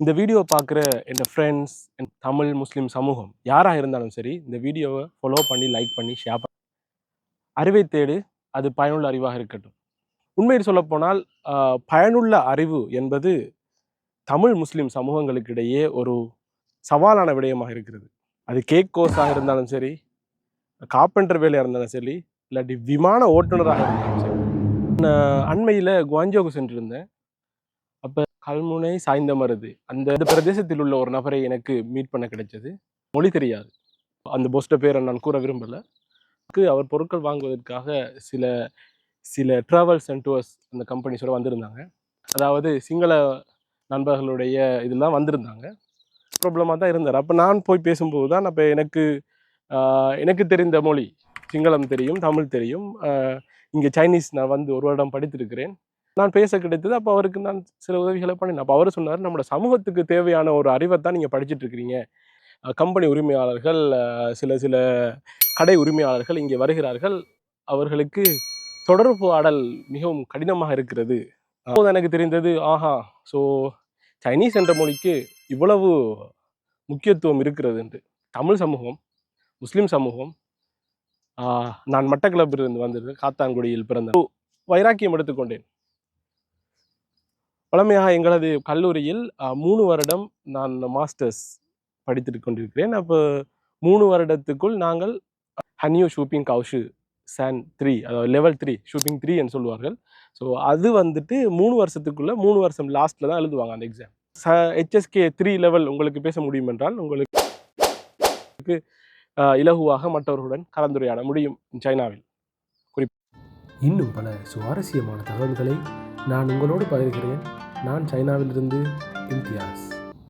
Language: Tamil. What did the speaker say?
இந்த வீடியோ பார்க்குற என் ஃப்ரெண்ட்ஸ், என் தமிழ், முஸ்லீம் சமூகம் யாராக இருந்தாலும் சரி, இந்த வீடியோவை ஃபாலோ பண்ணி, லைக் பண்ணி, ஷேர் பண்ணி அறிவை தேடு, அது பயனுள்ள அறிவாக இருக்கட்டும். உண்மையில் சொல்லப்போனால் பயனுள்ள அறிவு என்பது தமிழ், முஸ்லீம் சமூகங்களுக்கிடையே ஒரு சவாலான விடயமாக இருக்கிறது. அது கேக் கோர்ஸாக இருந்தாலும் சரி, கார்பெண்டர் வேலையாக இருந்தாலும் சரி, இல்லாட்டி விமான ஓட்டுநராக இருந்தாலும் சரி. நான் அண்மையில் குவாஞ்சோக்கு சென்றிருந்தேன். அப்போ கல்முனை சாய்ந்த மருது அந்த பிரதேசத்தில் உள்ள ஒரு நபரை எனக்கு மீட் பண்ண கிடைச்சது. மொழி தெரியாது. அந்த போஸ்ட பேரை நான் கூற விரும்பலை. அவர் பொருட்கள் வாங்குவதற்காக சில சில ட்ராவல்ஸ் அண்ட் டூர்ஸ் அந்த கம்பெனிஸோட வந்திருந்தாங்க. அதாவது சிங்கள நண்பர்களுடைய இதெல்லாம் வந்திருந்தாங்க. ப்ராப்ளமாக தான் இருந்தார். அப்போ நான் போய் பேசும்போது தான் அப்போ எனக்கு தெரிந்த மொழி சிங்களம் தெரியும், தமிழ் தெரியும். இங்கே சைனீஸ் நான் வந்து ஒரு வருடம் படித்திருக்கிறேன். நான் பேச கிடைத்தது. அப்போ அவருக்கு நான் சில உதவிகளை பண்ணினேன். அப்போ அவர் சொன்னார், நம்மளோட சமூகத்துக்கு தேவையான ஒரு அறிவை தான் நீங்கள் படிச்சுட்டு இருக்கிறீங்க. கம்பெனி உரிமையாளர்கள், சில கடை உரிமையாளர்கள் இங்கே வருகிறார்கள். அவர்களுக்கு தொடர்பு ஆடல் மிகவும் கடினமாக இருக்கிறது. அப்போது எனக்கு தெரிந்தது, ஸோ சைனீஸ் என்ற மொழிக்கு இவ்வளவு முக்கியத்துவம் இருக்கிறது என்று. தமிழ் சமூகம், முஸ்லீம் சமூகம், நான் மட்டக்களப்பிலிருந்து வந்தது, காத்தான்குடியில் பிறந்த வைராக்கியம் எடுத்துக்கொண்டேன். பழமையாக எங்களது கல்லூரியில் 3 வருடம் நான் மாஸ்டர்ஸ் படித்து கொண்டிருக்கிறேன். அப்போ 3 வருடத்துக்குள் நாங்கள் ஹன்யூ ஷூப்பிங் கவுஷு சான் 3, அதாவது லெவல் 3 ஷூப்பிங் 3 என்று சொல்லுவார்கள். ஸோ அது வந்துட்டு 3 வருஷத்துக்குள்ள 3 வருஷம் லாஸ்ட்டில் தான் எழுதுவாங்க அந்த எக்ஸாம். HSK 3 லெவல் உங்களுக்கு பேச முடியும் என்றால் உங்களுக்கு இலகுவாக மற்றவர்களுடன் கலந்துரையாட முடியும் சைனாவில். இன்னும் பல சுவாரஸ்யமான தகவல்களை நான் உங்களோடு பகிர்கிறேன். நான் சைனாவிலிருந்து இம்தியாஸ்.